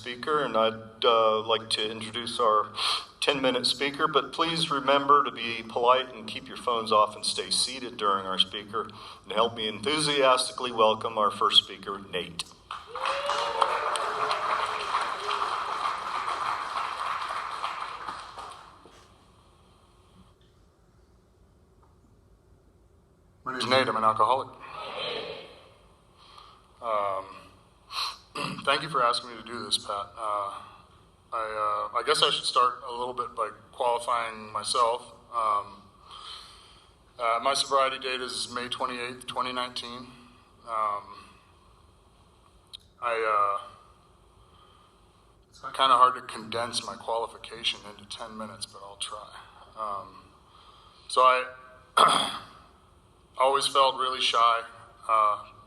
speaker, and I'd like to introduce our 10-minute speaker, but please remember to be polite and keep your phones off and stay seated during our speaker, and help me enthusiastically welcome our first speaker, Nate. My name's Nate, I'm an alcoholic. Thank you for asking me to do this, Pat. I guess I should start a little bit by qualifying myself. My sobriety date is May 28th, 2019. It's kind of hard to condense my qualification into 10 minutes, but I'll try. So I always felt really shy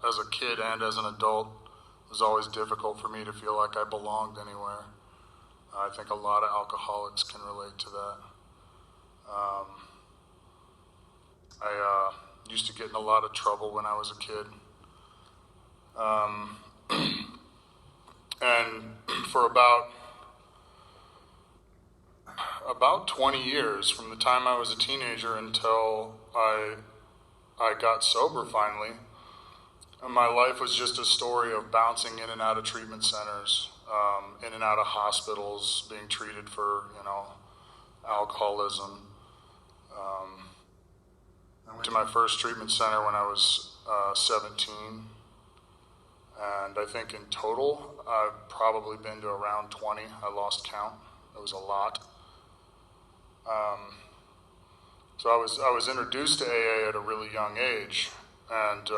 as a kid and as an adult. It was always difficult for me to feel like I belonged anywhere. I think a lot of alcoholics can relate to that. I used to get in a lot of trouble when I was a kid. And for about 20 years, from the time I was a teenager until I got sober finally, my life was just a story of bouncing in and out of treatment centers, in and out of hospitals, being treated for, alcoholism. I went to my first treatment center when I was 17, and I think in total I've probably been to around 20. I lost count. It was a lot. So I was introduced to AA at a really young age, and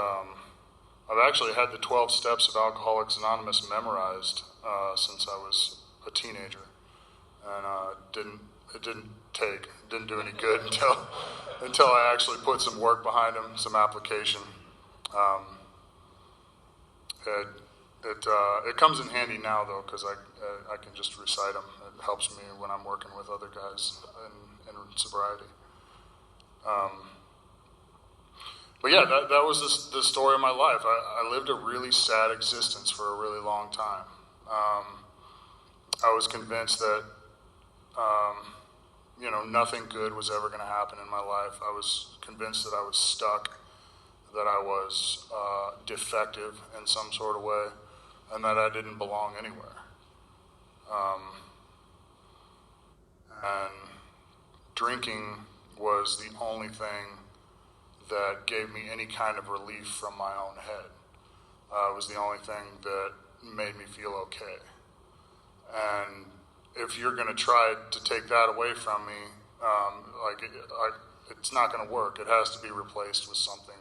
I've actually had the 12 steps of Alcoholics Anonymous memorized since I was a teenager, and it didn't do any good until I actually put some work behind them, some application. It comes in handy now though, because I can just recite them. It helps me when I'm working with other guys in sobriety. But yeah, that was the story of my life. I lived a really sad existence for a really long time. I was convinced that, nothing good was ever going to happen in my life. I was convinced that I was stuck, that I was defective in some sort of way, and that I didn't belong anywhere. And drinking was the only thing that gave me any kind of relief from my own head. It was the only thing that made me feel okay. And if you're going to try to take that away from me, it's not going to work. It has to be replaced with something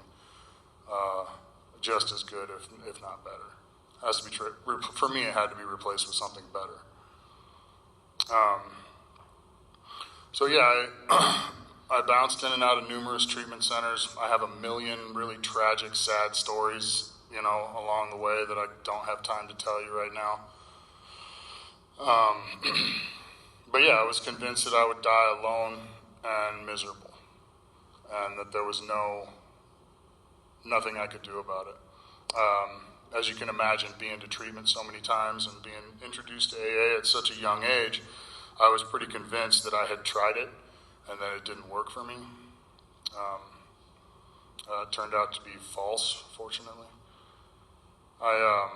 just as good, if not better. It has to be for me. It had to be replaced with something better. So yeah, I bounced in and out of numerous treatment centers. I have a million really tragic, sad stories, along the way that I don't have time to tell you right now. But yeah, I was convinced that I would die alone and miserable, and that there was nothing I could do about it. As you can imagine, being to treatment so many times and being introduced to AA at such a young age, I was pretty convinced that I had tried it and that it didn't work for me. It turned out to be false, fortunately. I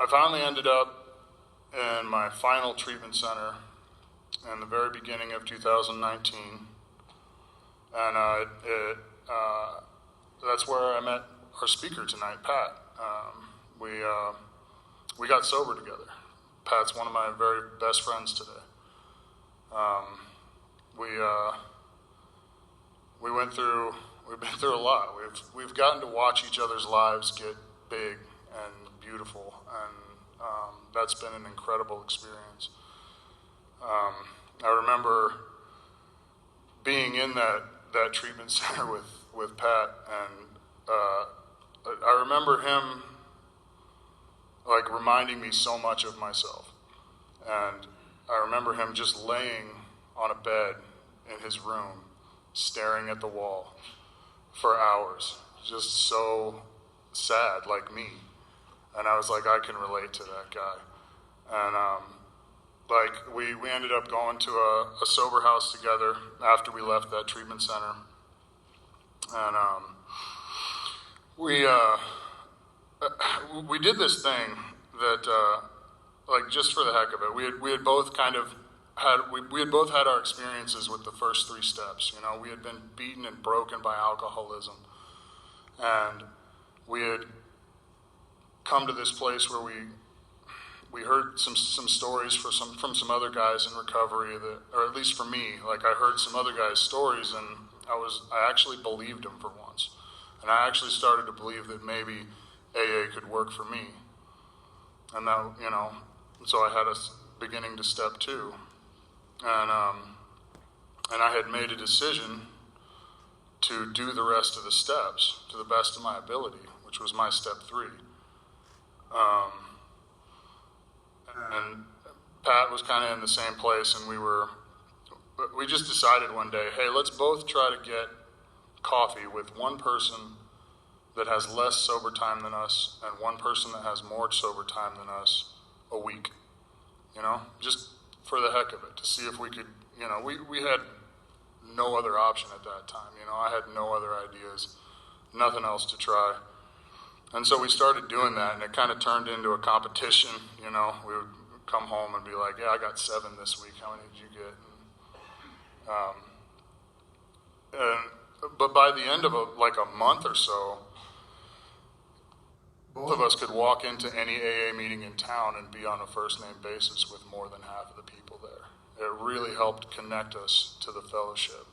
finally ended up in my final treatment center in the very beginning of 2019, and that's where I met our speaker tonight, Pat. We got sober together. Pat's one of my very best friends today. We've been through a lot. We've gotten to watch each other's lives get big and beautiful, and that's been an incredible experience. I remember being in that treatment center with Pat, and I remember him reminding me so much of myself. And I remember him just laying on a bed in his room, staring at the wall for hours, just so sad, like me. And And I was like, I can relate to that guy. And we ended up going to a sober house together after we left that treatment center. And we did this thing that, like, just for the heck of it, we had both kind of we had both had our experiences with the first 3 steps. You know, we had been beaten and broken by alcoholism, and we had come to this place where we heard some stories from some other guys in recovery that, or at least for me, like I heard some other guys' stories, and I actually believed them for once, and I actually started to believe that maybe AA could work for me, and that, you know, so I had us beginning to step 2, and I had made a decision to do the rest of the steps to the best of my ability, which was my step 3. And Pat was kind of in the same place, and we just decided one day, hey, let's both try to get coffee with one person that has less sober time than us and one person that has more sober time than us a week, you know, just for the heck of it, to see if we could, you know, we had no other option at that time, you know, I had no other ideas, nothing else to try. And so we started doing that, and it kind of turned into a competition, you know. We would come home and be like, yeah, I got 7 this week, how many did you get? But by the end of a month or so, both of us could walk into any AA meeting in town and be on a first-name basis with more than half of the people there. It really helped connect us to the fellowship.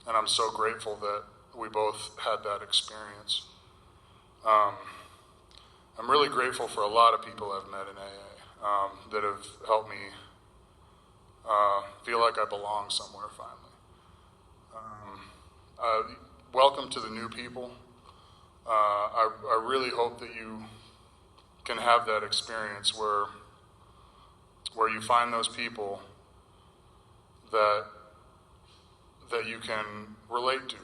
And I'm so grateful that we both had that experience. I'm really grateful for a lot of people I've met in AA that have helped me feel like I belong somewhere finally. Welcome to the new people. I really hope that you can have that experience where you find those people that you can relate to,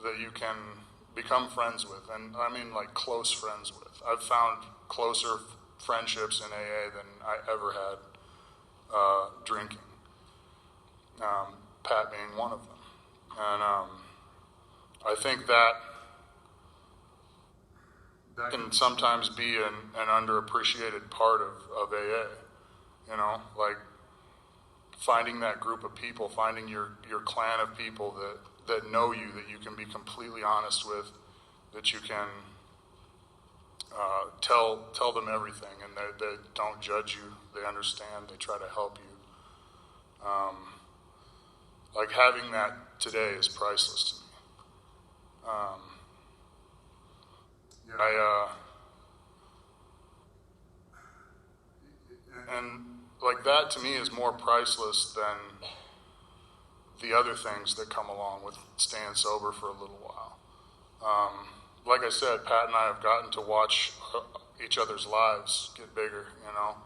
that you can become friends with, and I mean like close friends with. I've found closer friendships in AA than I ever had drinking. Pat being one of them. And I think that can sometimes be an underappreciated part of AA. You know, like finding that group of people, finding your clan of people that know you, that you can be completely honest with, that you can tell them everything, and they don't judge you, they understand, they try to help you. Like having that today is priceless to me. And like that to me is more priceless than the other things that come along with staying sober for a little while. Like I said, Pat and I have gotten to watch each other's lives get bigger, you know.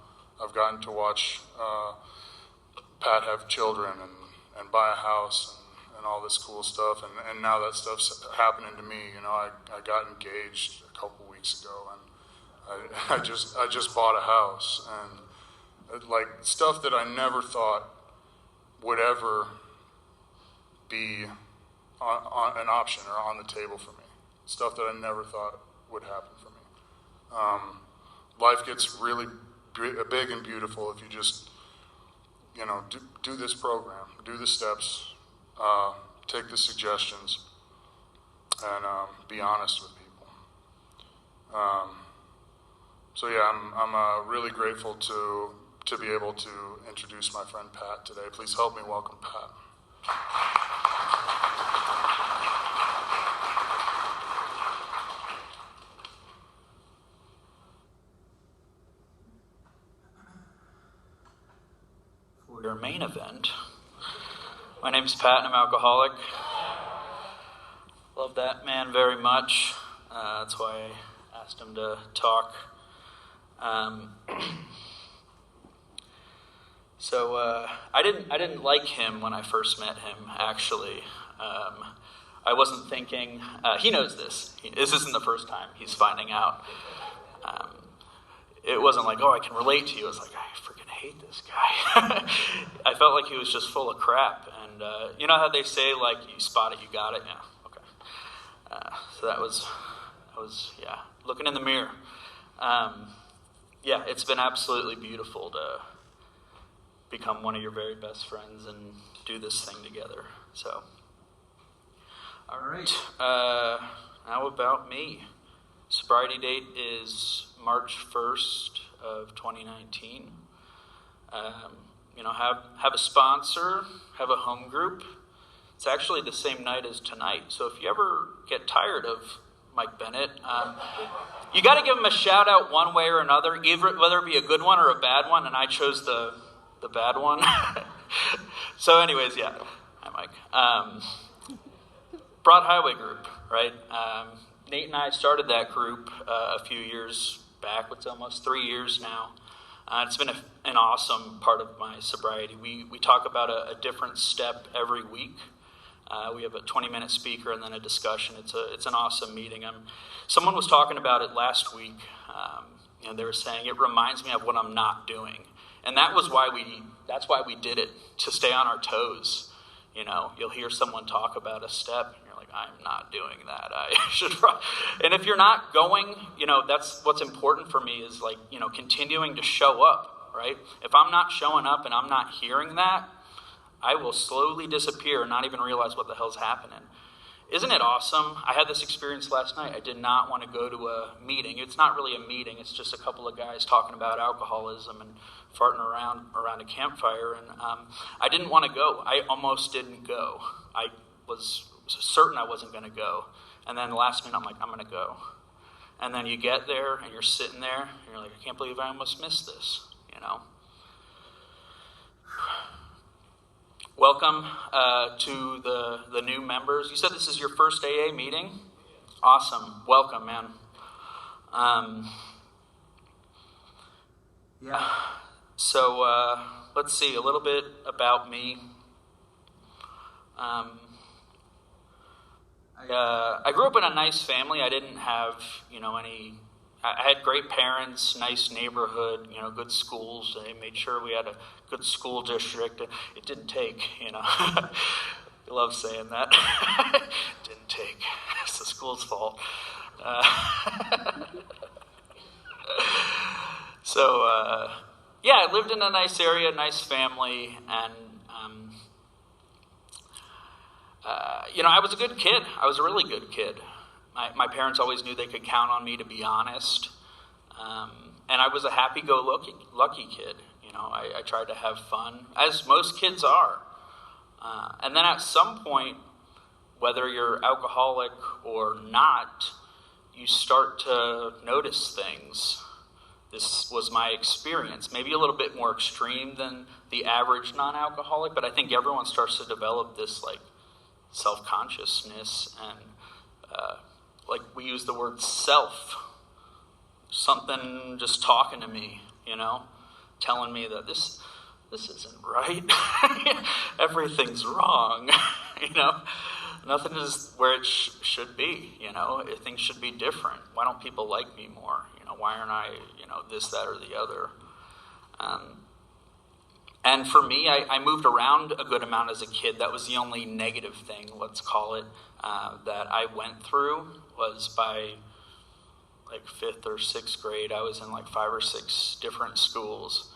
I've gotten to watch Pat have children and buy a house and all this cool stuff, and now that stuff's happening to me. You know, I got engaged a couple weeks ago, and I just bought a house, and like stuff that I never thought would ever be on an option or on the table for me. Stuff that I never thought would happen for me. Life gets really big and beautiful if you just, you know, do this program, do the steps, take the suggestions, and be honest with people. So yeah, I'm really grateful to be able to introduce my friend Pat today. Please help me welcome Pat. For your main event, my name's Pat and I'm alcoholic. Love that man very much. That's why I asked him to talk. So I didn't like him when I first met him, actually. I wasn't thinking, he knows this. This isn't the first time he's finding out. it wasn't like, oh, I can relate to you. It was like, I freaking hate this guy. I felt like he was just full of crap. And you know how they say, like, you spot it, you got it? Yeah, okay. So that was, yeah, looking in the mirror. Yeah, it's been absolutely beautiful to become one of your very best friends and do this thing together. So, all right. How about me? Sobriety date is March 1st of 2019. You know, have a sponsor, have a home group. It's actually the same night as tonight. So if you ever get tired of Mike Bennett, you got to give him a shout out one way or another, whether it be a good one or a bad one. And I chose the bad one. So anyways, yeah. Hi, Mike. Broad Highway Group, right? Nate and I started that group a few years back. It's almost 3 years now. It's been an awesome part of my sobriety. We talk about a different step every week. We have a 20-minute speaker and then a discussion. It's an awesome meeting. Someone was talking about it last week, and they were saying it reminds me of what I'm not doing, and that's why we did it, to stay on our toes. You know, you'll hear someone talk about a step, and you're like, I'm not doing that. I should. And if you're not going, you know, that's what's important for me is, like, you know, continuing to show up, right? If I'm not showing up and I'm not hearing that, I will slowly disappear and not even realize what the hell's happening. Isn't it awesome? I had this experience last night. I did not want to go to a meeting. It's not really a meeting. It's just a couple of guys talking about alcoholism and farting around a campfire. And I didn't want to go. I almost didn't go. I was certain I wasn't going to go. And then the last minute, I'm like, I'm going to go. And then you get there and you're sitting there and you're like, I can't believe I almost missed this, you know? Welcome to the new members. You said this is your first AA meeting? Awesome. Welcome, man. Yeah. So let's see, a little bit about me. I grew up in a nice family. I didn't have, you know, I had great parents, nice neighborhood, you know, good schools. They made sure we had a good school district. It didn't take, you know. I love saying that. Didn't take. It's the school's fault. Yeah, I lived in a nice area, nice family, and you know, I was a good kid. I was a really good kid. My parents always knew they could count on me, to be honest. And I was a happy-go-lucky kid. You know, I tried to have fun, as most kids are. And then at some point, whether you're alcoholic or not, you start to notice things. This was my experience. Maybe a little bit more extreme than the average non-alcoholic, but I think everyone starts to develop this, like, self-consciousness and like we use the word self, something just talking to me, you know, telling me that this isn't right. Everything's wrong. You know, nothing is where it should be. You know, things should be different. Why don't people like me more? You know, why aren't I, you know, this, that, or the other? And for me, I moved around a good amount as a kid. That was the only negative thing, let's call it, that I went through, was by like 5th or 6th grade, I was in like 5 or 6 different schools.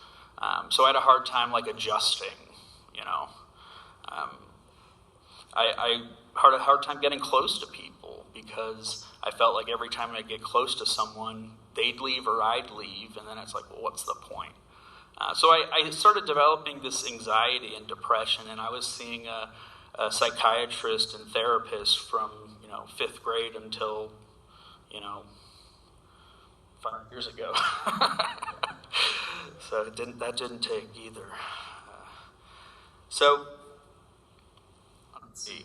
So I had a hard time like adjusting, you know. I had a hard time getting close to people because I felt like every time I'd get close to someone, they'd leave or I'd leave, and then it's like, well, what's the point? So I started developing this anxiety and depression, and I was seeing a psychiatrist and therapist from, you know, 5th grade until, you know, 5 years ago. So that didn't take either. So let's see.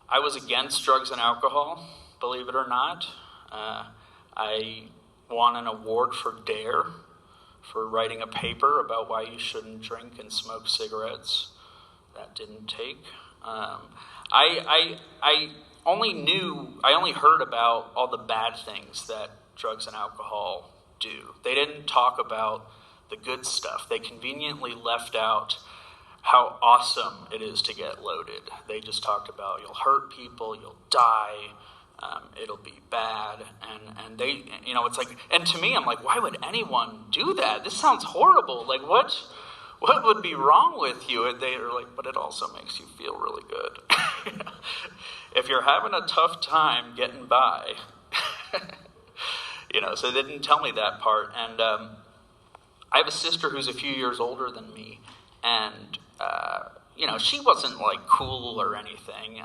I was against drugs and alcohol, believe it or not. I won an award for DARE, for writing a paper about why you shouldn't drink and smoke cigarettes. That didn't take. I only heard about all the bad things that drugs and alcohol do. They didn't talk about the good stuff. They conveniently left out how awesome it is to get loaded. They just talked about you'll hurt people, you'll die, it'll be bad, and they, it's like, and to me, I'm like, why would anyone do that? This sounds horrible. Like, what would be wrong with you? And they are like, but it also makes you feel really good. If you're having a tough time getting by, so they didn't tell me that part. And I have a sister who's a few years older than me, and she wasn't like cool or anything,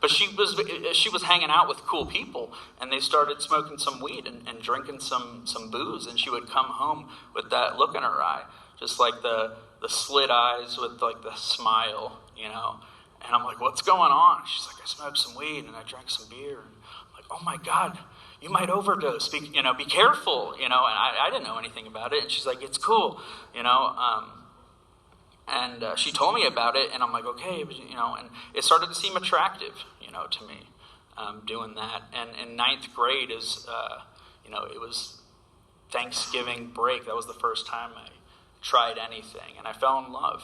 but she was hanging out with cool people, and they started smoking some weed and drinking some booze, and she would come home with that look in her eye, just like the slit eyes with like the smile, and I'm like, what's going on? She's like, I smoked some weed and I drank some beer, and I'm like, oh my God, you might overdose, be careful, and I didn't know anything about it, and she's like, it's cool, and she told me about it, and I'm like, okay, and it started to seem attractive, to me, doing that. And in ninth grade is, it was Thanksgiving break. That was the first time I tried anything, and I fell in love.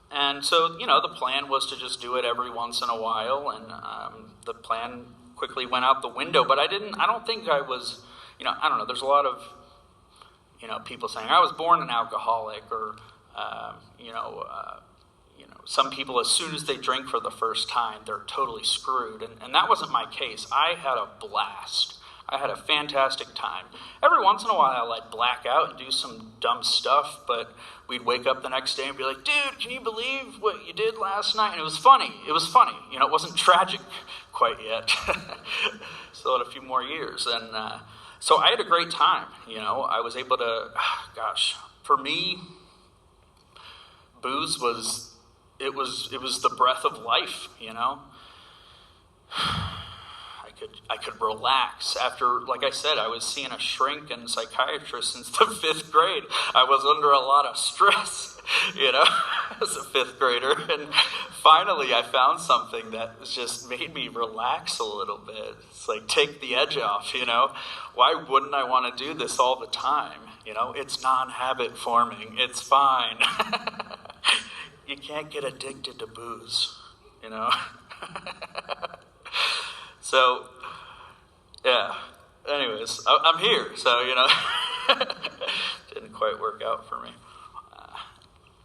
And so, the plan was to just do it every once in a while, and the plan quickly went out the window, but I don't think I was, I don't know, there's a lot of, people saying I was born an alcoholic, or some people, as soon as they drink for the first time, they're totally screwed, and that wasn't my case. I had a blast. I had a fantastic time. Every once in a while, I'd black out and do some dumb stuff, but we'd wake up the next day and be like, dude, can you believe what you did last night? And it was funny. It wasn't tragic quite yet. Still had a few more years, and so I had a great time, I was able to, for me, booze was the breath of life, I could relax after, like I said, I was seeing a shrink and psychiatrist since the 5th grade. I was under a lot of stress, as a 5th grader, and finally I found something that just made me relax a little bit. It's like, take the edge off, Why wouldn't I want to do this all the time? It's non-habit forming. It's fine. You can't get addicted to booze, So, yeah, anyways, I'm here, so, didn't quite work out for me.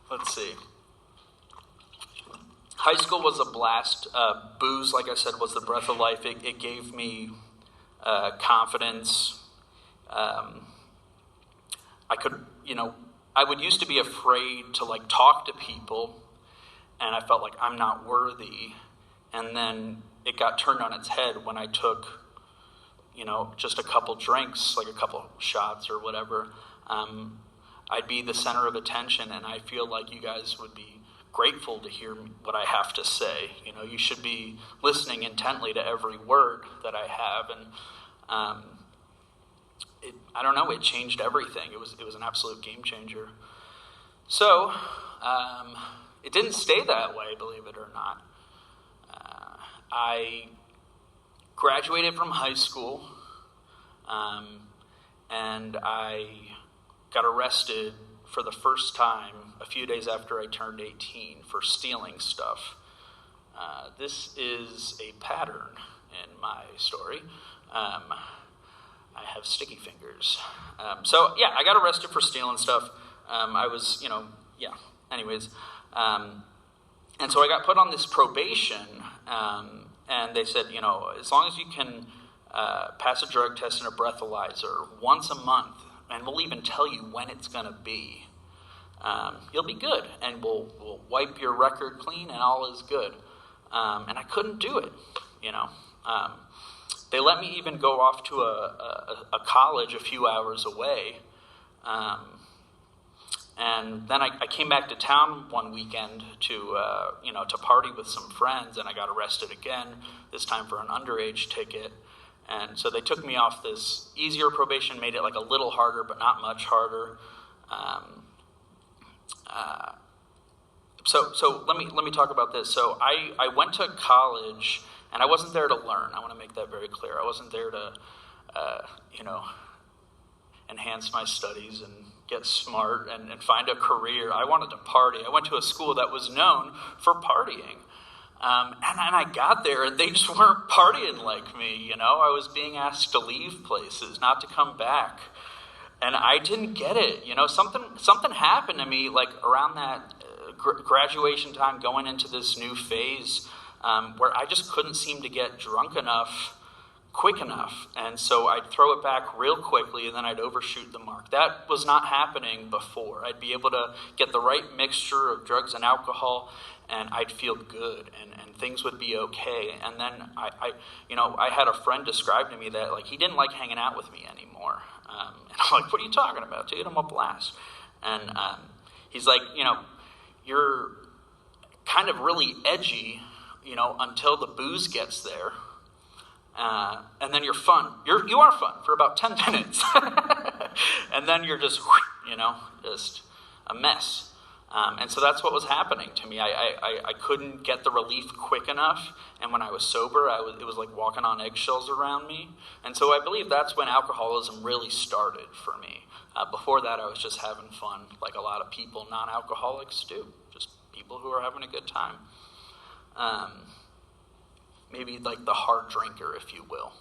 Let's see. High school was a blast. Booze, like I said, was the breath of life. It gave me confidence. I would used to be afraid to, talk to people, and I felt like I'm not worthy, and then it got turned on its head when I took, just a couple drinks, like a couple shots or whatever. I'd be the center of attention, and I feel like you guys would be grateful to hear what I have to say. You should be listening intently to every word that I have, and I don't know, it changed everything. It was an absolute game changer. So, it didn't stay that way, believe it or not. I graduated from high school, and I got arrested for the first time a few days after I turned 18 for stealing stuff. This is a pattern in my story. I have sticky fingers. So, yeah, I got arrested for stealing stuff. I was, anyways. And so I got put on this probation, and they said, as long as you can pass a drug test and a breathalyzer once a month, and we'll even tell you when it's going to be, you'll be good, and we'll wipe your record clean, and all is good. And I couldn't do it, They let me even go off to a college a few hours away. And then I came back to town one weekend to party with some friends, and I got arrested again, this time for an underage ticket. And so they took me off this easier probation, made it like a little harder, but not much harder. So let me talk about this. So I went to college, and I wasn't there to learn. I want to make that very clear. I wasn't there to, enhance my studies and get smart and find a career. I wanted to party. I went to a school that was known for partying. And I got there, and they just weren't partying like me, I was being asked to leave places, not to come back. And I didn't get it, Something happened to me, like, around that graduation time, going into this new phase, where I just couldn't seem to get drunk enough, quick enough. And so I'd throw it back real quickly, and then I'd overshoot the mark. That was not happening before. I'd be able to get the right mixture of drugs and alcohol, and I'd feel good, and things would be okay. And then I had a friend describe to me that, like, he didn't like hanging out with me anymore. And I'm like, what are you talking about, dude? I'm a blast. And he's like, you're kind of really edgy, until the booze gets there. And then you're fun. You are fun for about 10 minutes. And then you're just, just a mess. And so that's what was happening to me. I couldn't get the relief quick enough. And when I was sober, it was like walking on eggshells around me. And so I believe that's when alcoholism really started for me. Before that, I was just having fun, like a lot of people, non-alcoholics do. Just people who are having a good time. Maybe like the hard drinker, if you will.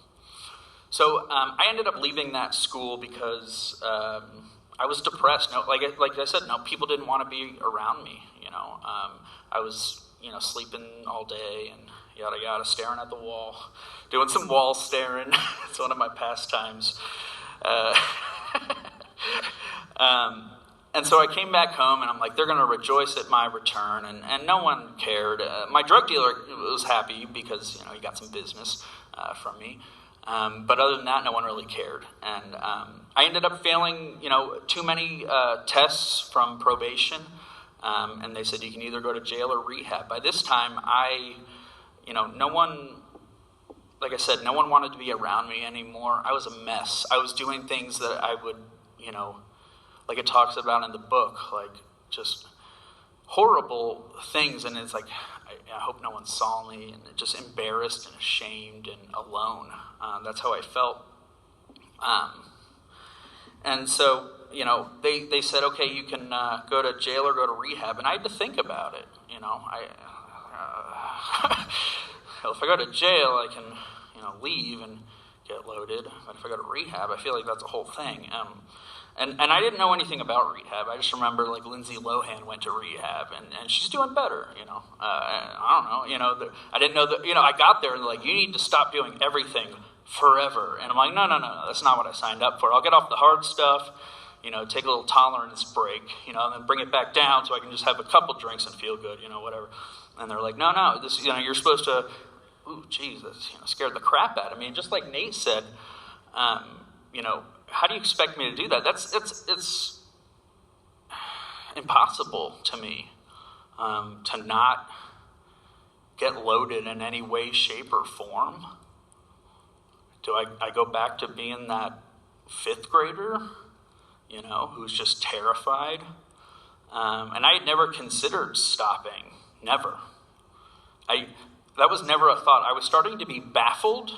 So I ended up leaving that school because I was depressed. No, like I said, people didn't want to be around me. I was sleeping all day and yada yada, staring at the wall, doing some wall staring. It's one of my pastimes. And so I came back home, and I'm like, they're going to rejoice at my return, and no one cared. My drug dealer was happy because, he got some business from me. But other than that, no one really cared. And I ended up failing, too many tests from probation, and they said you can either go to jail or rehab. By this time, no one, like I said, no one wanted to be around me anymore. I was a mess. I was doing things that I would, like it talks about in the book, like just horrible things. And it's like, I hope no one saw me, and just embarrassed and ashamed and alone. That's how I felt. And so, they said, okay, you can go to jail or go to rehab. And I had to think about it. Well, if I go to jail, I can, leave and get loaded. But if I go to rehab, I feel like that's a whole thing. And I didn't know anything about rehab. I just remember, like, Lindsay Lohan went to rehab, and she's doing better, I don't know, I didn't know that, I got there, and like, you need to stop doing everything forever. And I'm like, no, that's not what I signed up for. I'll get off the hard stuff, take a little tolerance break, and then bring it back down so I can just have a couple drinks and feel good, whatever. And they're like, no, this, you're supposed to, ooh, geez, that's, scared the crap out of me. And just like Nate said, how do you expect me to do that? It's impossible to me to not get loaded in any way, shape, or form. Do I go back to being that fifth grader, who's just terrified? And I had never considered stopping, never. That was never a thought. I was starting to be baffled,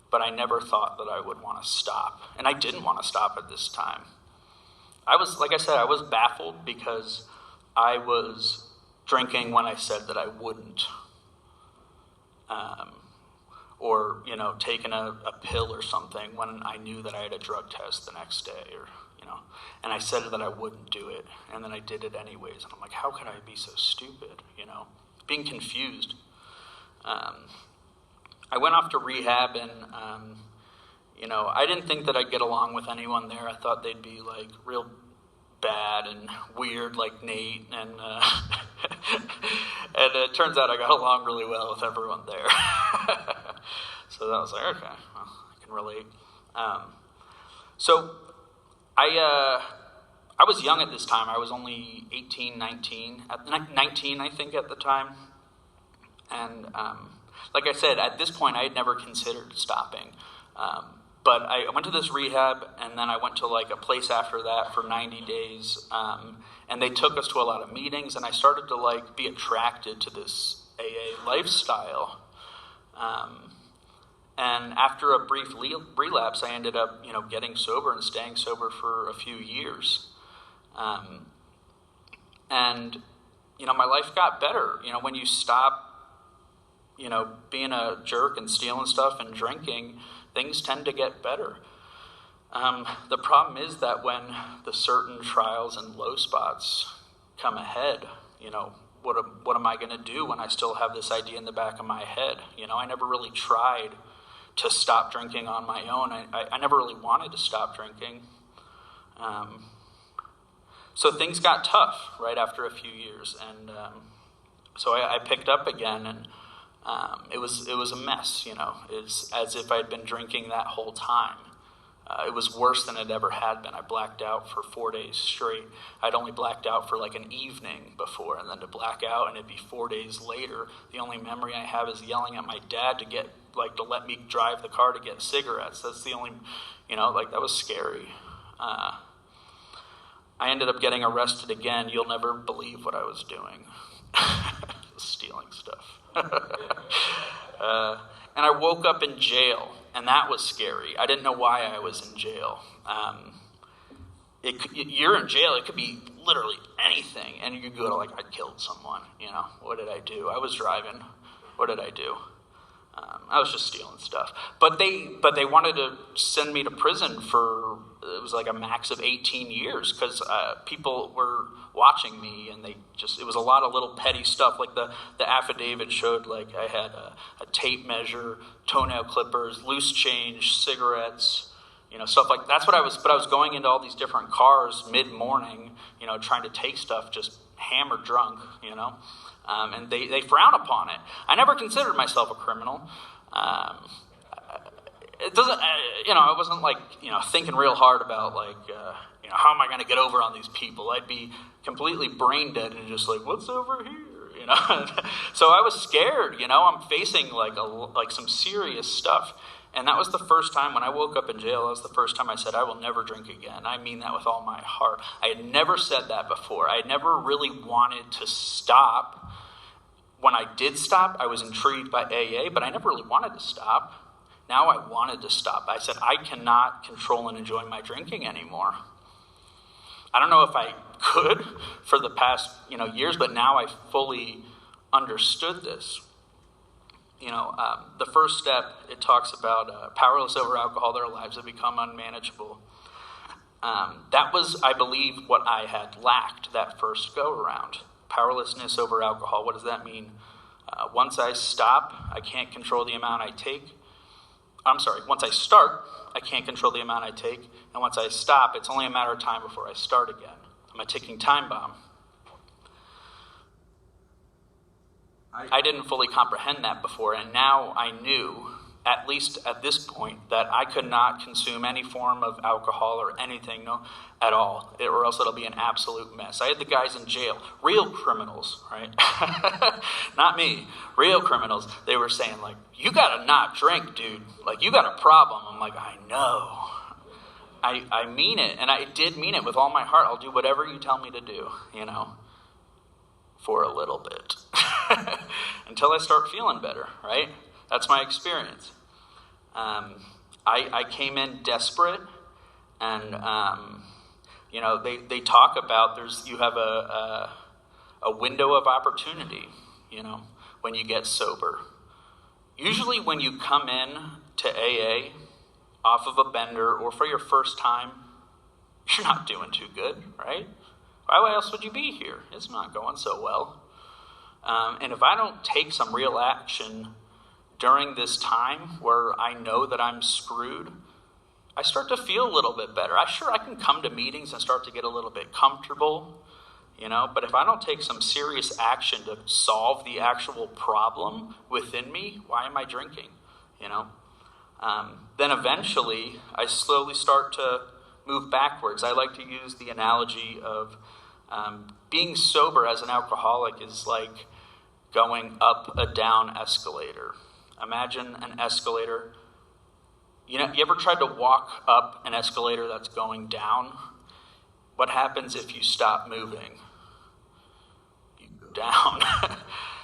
but I never thought that I would want to stop. And I didn't want to stop at this time. I was baffled because I was drinking when I said that I wouldn't. Or, taking a pill or something when I knew that I had a drug test the next day, or, and I said that I wouldn't do it, and then I did it anyways. And I'm like, how could I be so stupid, being confused. I went off to rehab, and, I didn't think that I'd get along with anyone there. I thought they'd be, like, real bad and weird like Nate, and and it turns out I got along really well with everyone there. So that was like, okay, well, I can relate. So I was young at this time. I was only 18, 19, 19 I think at the time. And like I said, at this point I had never considered stopping. But I went to this rehab, and then I went to like a place after that for 90 days. And they took us to a lot of meetings, and I started to like be attracted to this AA lifestyle. And after a brief relapse, I ended up, getting sober and staying sober for a few years. And my life got better. When you stop, being a jerk and stealing stuff and drinking, things tend to get better. The problem is that when the certain trials and low spots come ahead, what am I going to do when I still have this idea in the back of my head? I never really tried to stop drinking on my own. I never really wanted to stop drinking. So things got tough right after a few years, and so I picked up again, and it was a mess. It's as if I'd been drinking that whole time. It was worse than it ever had been. I blacked out for 4 days straight. I'd only blacked out for like an evening before, and then to black out and it'd be 4 days later. The only memory I have is yelling at my dad to let me drive the car to get cigarettes. That's the only, that was scary. I ended up getting arrested again. You'll never believe what I was doing. Stealing stuff. And I woke up in jail, and that was scary. I didn't know why I was in jail. You're in jail, it could be literally anything, and you could go to I killed someone, what did I do? I was driving, what did I do? I was just stealing stuff. But they wanted to send me to prison for, it was like a max of 18 years, because people were watching me, and it was a lot of little petty stuff. Like the affidavit showed, I had a tape measure, toenail clippers, loose change, cigarettes, stuff like that's what I was. But I was going into all these different cars mid-morning, trying to take stuff, just hammered drunk, and they frown upon it. I never considered myself a criminal. It doesn't, I wasn't thinking real hard about how am I going to get over on these people? I'd be completely brain dead and just what's over here, So I was scared, I'm facing some serious stuff. And that was the first time when I woke up in jail, that was the first time I said, I will never drink again. I mean that with all my heart. I had never said that before. I had never really wanted to stop. When I did stop, I was intrigued by AA, but I never really wanted to stop. Now I wanted to stop. I said, I cannot control and enjoy my drinking anymore. I don't know if I could for the past, years, but now I fully understood this. The first step, it talks about powerless over alcohol, their lives have become unmanageable. That was, I believe, what I had lacked that first go-around. Powerlessness over alcohol. What does that mean? Once I stop, I can't control the amount I take. Once I start, I can't control the amount I take. And once I stop, it's only a matter of time before I start again. I'm a ticking time bomb. I didn't fully comprehend that before, and now I knew, at least at this point, that I could not consume any form of alcohol or anything at all, or else it'll be an absolute mess. I had the guys in jail, real criminals, right? Not me, real criminals. They were saying, you gotta not drink, dude. You got a problem. I'm I know. I mean it, and I did mean it with all my heart. I'll do whatever you tell me to do, for a little bit. Until I start feeling better, right? That's my experience. I came in desperate, and they talk about you have a window of opportunity, when you get sober. Usually when you come in to AA off of a bender or for your first time, you're not doing too good, right? Why else would you be here? It's not going so well. And if I don't take some real action during this time where I know that I'm screwed, I start to feel a little bit better. I can come to meetings and start to get a little bit comfortable, but if I don't take some serious action to solve the actual problem within me, why am I drinking, Then eventually I slowly start to move backwards. I like to use the analogy of being sober as an alcoholic is like going up a down escalator. Imagine an escalator You ever tried to walk up an escalator that's going down? What happens if you stop moving? You go down.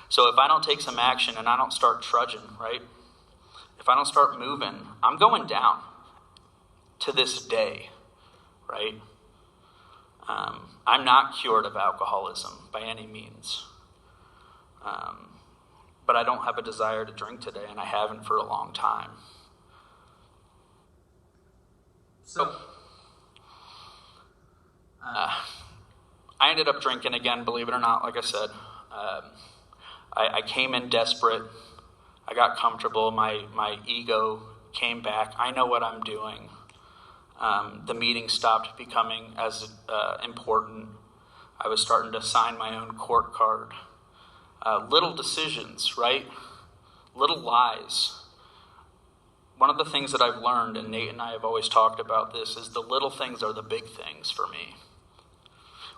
So if I don't take some action and I don't start trudging, right? If I don't start moving, I'm going down to this day, right? I'm not cured of alcoholism by any means. But I don't have a desire to drink today, and I haven't for a long time. So, I ended up drinking again, believe it or not, like I said. I came in desperate. I got comfortable. My ego came back. I know what I'm doing. The meeting stopped becoming as important. I was starting to sign my own court card. Little decisions, right? Little lies. One of the things that I've learned, and Nate and I have always talked about this, is the little things are the big things for me.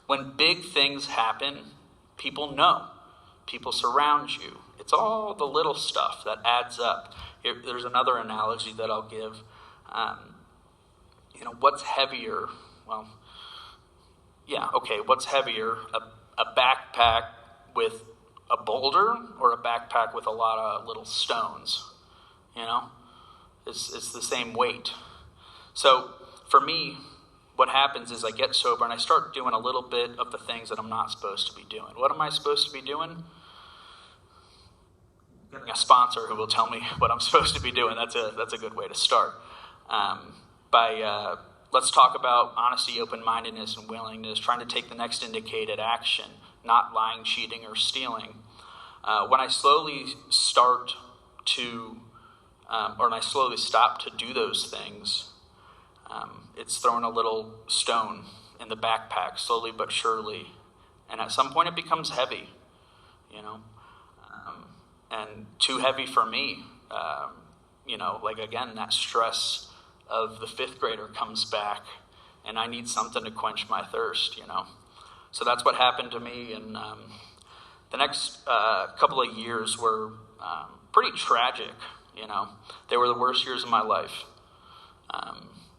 When big things happen, people know. People surround you. It's all the little stuff that adds up. There's another analogy that I'll give. What's heavier? Well, yeah, okay, what's heavier? A backpack with a boulder or a backpack with a lot of little stones? It's the same weight. So for me, what happens is I get sober and I start doing a little bit of the things that I'm not supposed to be doing. What am I supposed to be doing? Getting a sponsor who will tell me what I'm supposed to be doing. That's a good way to start. Let's talk about honesty, open-mindedness, and willingness, trying to take the next indicated action, not lying, cheating, or stealing. When I slowly start to, when I slowly stop to do those things, it's throwing a little stone in the backpack, slowly but surely. And at some point it becomes heavy, and too heavy for me. Again, that stress of the fifth grader comes back, and I need something to quench my thirst, So that's what happened to me, and the next couple of years were pretty tragic, They were the worst years of my life.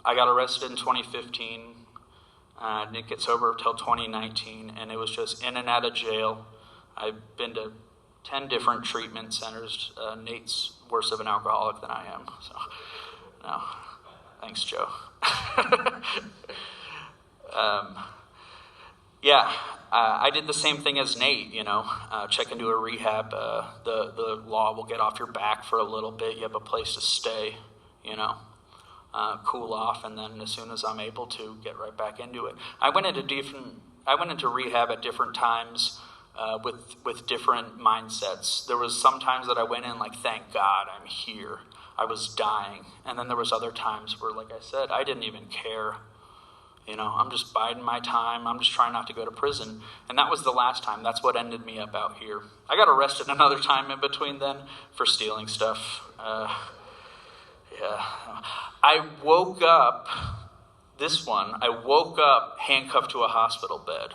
I got arrested in 2015, didn't get sober until 2019, and it was just in and out of jail. I've been to 10 different treatment centers. Nate's worse of an alcoholic than I am, so no. Thanks, Joe. I did the same thing as Nate, check into a rehab. The law will get off your back for a little bit. You have a place to stay, cool off, and then as soon as I'm able to, get right back into it. I went into rehab at different times with different mindsets. There was some times that I went in like, thank God I'm here. I was dying. And then there was other times where, like I said, I didn't even care. I'm just biding my time. I'm just trying not to go to prison. And that was the last time. That's what ended me up out here. I got arrested another time in between then for stealing stuff. I woke up handcuffed to a hospital bed.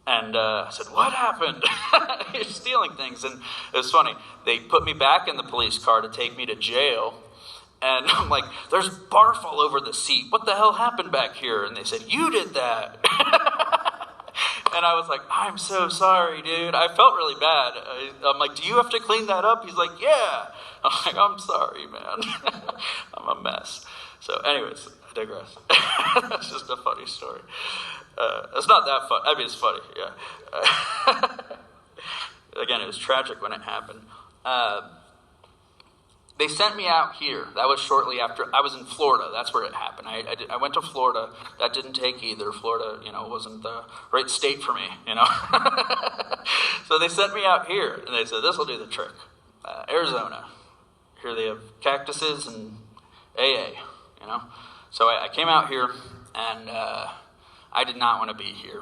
And I said, what happened? You're stealing things. And it was funny. They put me back in the police car to take me to jail. And I'm like, there's barf all over the seat. What the hell happened back here? And they said, you did that. And I was like, I'm so sorry, dude. I felt really bad. I'm like, do you have to clean that up? He's like, yeah. I'm like, I'm sorry, man. I'm a mess. So anyways, I digress. That's just a funny story. It's not that fun. I mean, it's funny, yeah. Again, it was tragic when it happened. They sent me out here. That was shortly after. I was in Florida. That's where it happened. I went to Florida. That didn't take either. Florida, wasn't the right state for me, So they sent me out here, and they said, this will do the trick. Arizona. Here they have cactuses and AA, So I came out here, and I did not want to be here.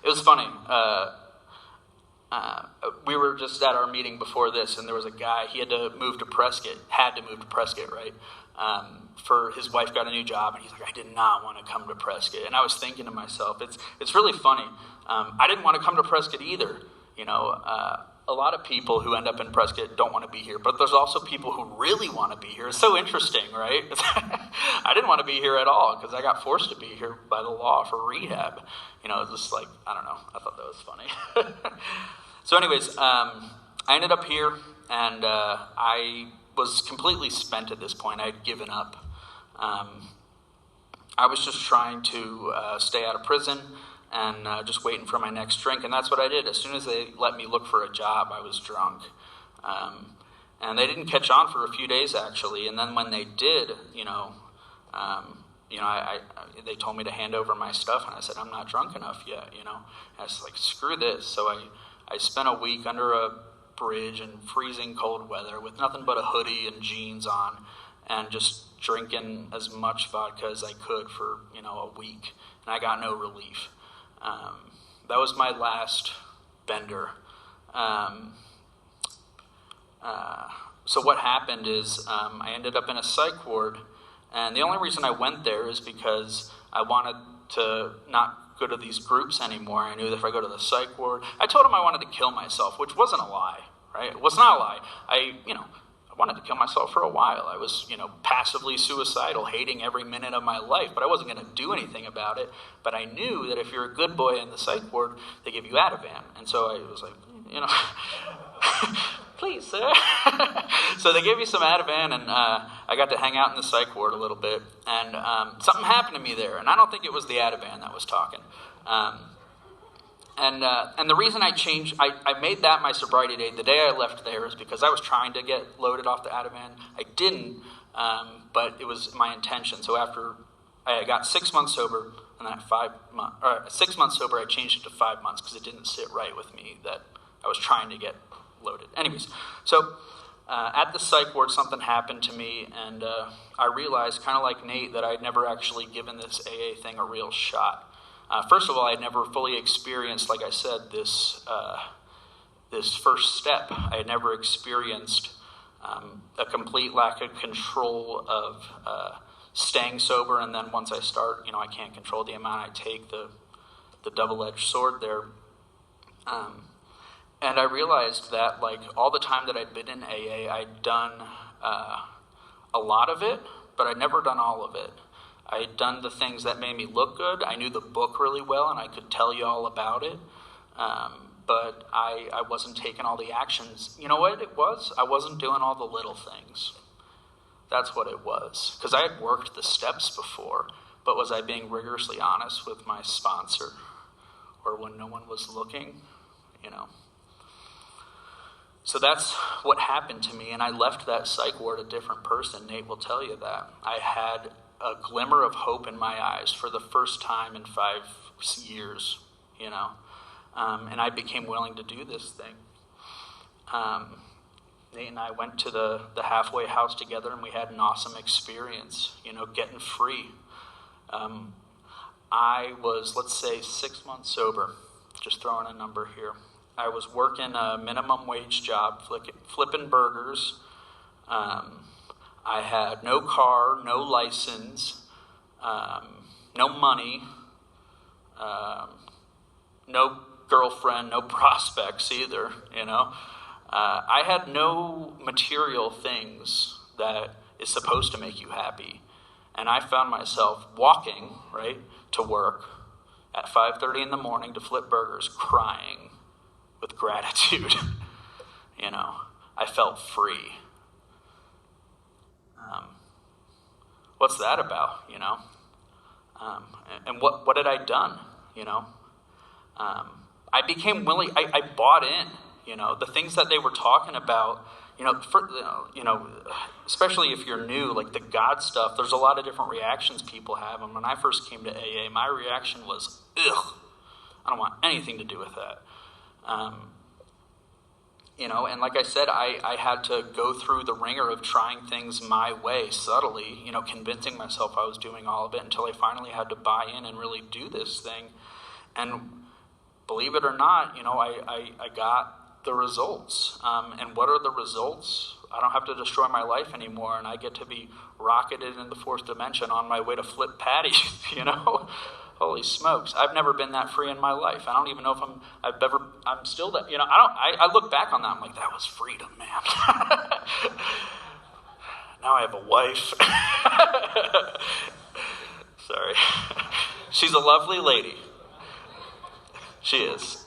It was funny. We were just at our meeting before this, and there was a guy. He had to move to Prescott. Right? For his wife got a new job, and he's like, I did not want to come to Prescott. And I was thinking to myself, it's really funny. I didn't want to come to Prescott either. a lot of people who end up in Prescott don't want to be here, but there's also people who really want to be here. It's so interesting, right? I didn't want to be here at all because I got forced to be here by the law for rehab. It's just like, I don't know. I thought that was funny. So anyways, I ended up here, and I was completely spent at this point. I had given up. I was just trying to stay out of prison and just waiting for my next drink. And that's what I did. As soon as they let me look for a job, I was drunk. And they didn't catch on for a few days, actually. And then when they did, they told me to hand over my stuff. And I said, I'm not drunk enough yet, I was like, screw this. So I spent a week under a bridge in freezing cold weather with nothing but a hoodie and jeans on and just drinking as much vodka as I could for, a week. And I got no relief. That was my last bender. So what happened is I ended up in a psych ward, and the only reason I went there is because I wanted to not go to these groups anymore. I knew that if I go to the psych ward, I told him I wanted to kill myself, which wasn't a lie, right? It was not a lie. I wanted to kill myself for a while. I was, passively suicidal, hating every minute of my life, but I wasn't going to do anything about it. But I knew that if you're a good boy in the psych ward, they give you Ativan. And so I was like, please, sir. So they gave me some Ativan, and I got to hang out in the psych ward a little bit. And something happened to me there, and I don't think it was the Ativan that was talking. And the reason I made that my sobriety date the day I left there is because I was trying to get loaded off the Ativan. I didn't, but it was my intention. So after I got 6 months sober, and then at 6 months sober, I changed it to 5 months because it didn't sit right with me that I was trying to get loaded. Anyways, so at the psych ward, something happened to me, and I realized, kind of like Nate, that I'd never actually given this AA thing a real shot. First of all, I'd never fully experienced, like I said, this first step. I had never experienced a complete lack of control of staying sober, and then once I start, I can't control the amount I take, the double-edged sword there. And I realized that, all the time that I'd been in AA, I'd done a lot of it, but I'd never done all of it. I had done the things that made me look good. I knew the book really well, and I could tell you all about it. But I wasn't taking all the actions. You know what it was? I wasn't doing all the little things. That's what it was. Because I had worked the steps before, but was I being rigorously honest with my sponsor? Or when no one was looking? So that's what happened to me, and I left that psych ward a different person. Nate will tell you that. I had a glimmer of hope in my eyes for the first time in 5 years, and I became willing to do this thing. Nate and I went to the halfway house together, and we had an awesome experience, getting free. I was, let's say, 6 months sober, just throwing a number here. I was working a minimum wage job, flipping burgers. I had no car, no license, no money, no girlfriend, no prospects either, I had no material things that is supposed to make you happy. And I found myself walking, right, to work at 5:30 in the morning to flip burgers, crying with gratitude. I felt free. What's that about, and what had I done, I became willing, I bought in, the things that they were talking about, especially if you're new, like the God stuff, there's a lot of different reactions people have. And when I first came to AA, my reaction was, ugh, I don't want anything to do with that. And like I said, I had to go through the ringer of trying things my way subtly, convincing myself I was doing all of it until I finally had to buy in and really do this thing. And believe it or not, I got the results. And what are the results? I don't have to destroy my life anymore, and I get to be rocketed in the fourth dimension on my way to flip patties, you know? Holy smokes. I've never been that free in my life. I don't even know if I'm still that, you know, I look back on that, I'm like, that was freedom, man. Now I have a wife. Sorry. She's a lovely lady. She is.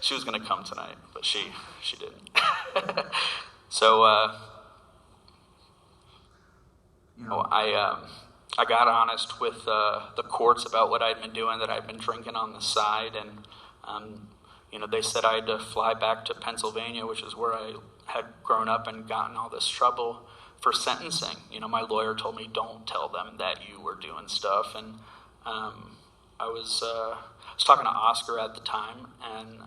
She was going to come tonight, but she didn't. So, I got honest with the courts about what I'd been doing, that I'd been drinking on the side, and they said I had to fly back to Pennsylvania, which is where I had grown up and gotten all this trouble for sentencing. My lawyer told me, don't tell them that you were doing stuff, and I was talking to Oscar at the time, and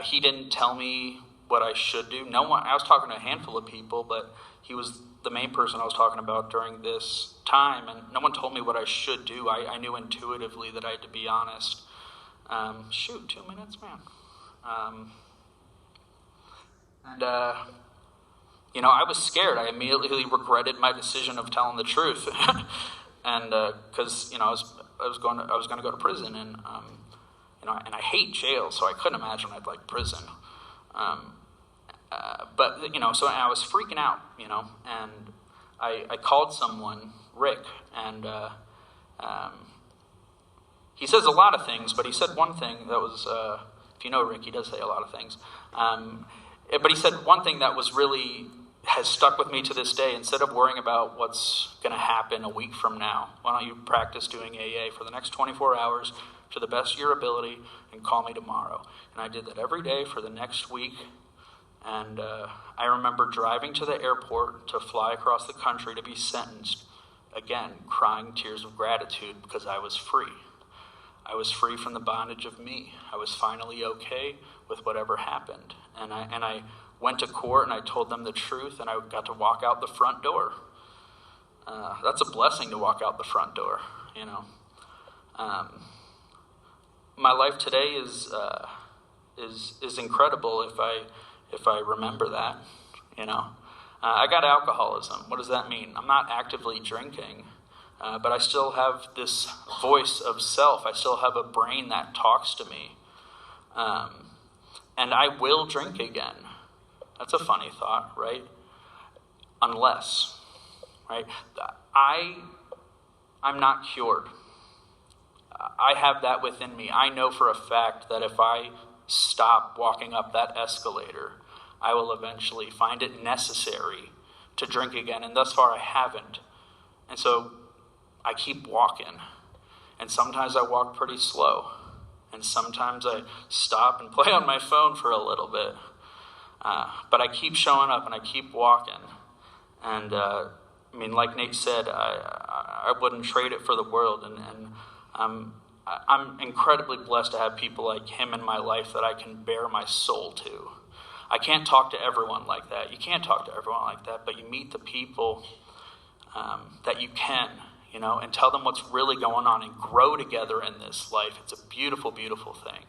he didn't tell me what I should do. No one. I was talking to a handful of people, but he was the main person I was talking about during this time, and no one told me what I should do. I knew intuitively that I had to be honest. 2 minutes, man. I was scared. I immediately regretted my decision of telling the truth, and because I was going to go to prison, and and I hate jail, so I couldn't imagine I'd like prison. But so I was freaking out, and I called someone, Rick, and he says a lot of things, but he said one thing that was, if you know Rick, he does say a lot of things. But he said one thing that was really has stuck with me to this day. Instead of worrying about what's going to happen a week from now, why don't you practice doing AA for the next 24 hours to the best of your ability and call me tomorrow? And I did that every day for the next week. And I remember driving to the airport to fly across the country to be sentenced, again, crying tears of gratitude because I was free. I was free from the bondage of me. I was finally okay with whatever happened. And I went to court and I told them the truth, and I got to walk out the front door. That's a blessing to walk out the front door, My life today is incredible if I remember that, I got alcoholism. What does that mean? I'm not actively drinking, but I still have this voice of self. I still have a brain that talks to me. And I will drink again. That's a funny thought, right? Unless, right? I'm not cured. I have that within me. I know for a fact that if I stop walking up that escalator, I will eventually find it necessary to drink again, and thus far I haven't. And so I keep walking, and sometimes I walk pretty slow, and sometimes I stop and play on my phone for a little bit, but I keep showing up and I keep walking. And like Nate said, I wouldn't trade it for the world, and I'm incredibly blessed to have people like him in my life that I can bare my soul to. I can't talk to everyone like that. You can't talk to everyone like that, but you meet the people that you can, and tell them what's really going on and grow together in this life. It's a beautiful, beautiful thing.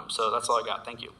So that's all I got. Thank you.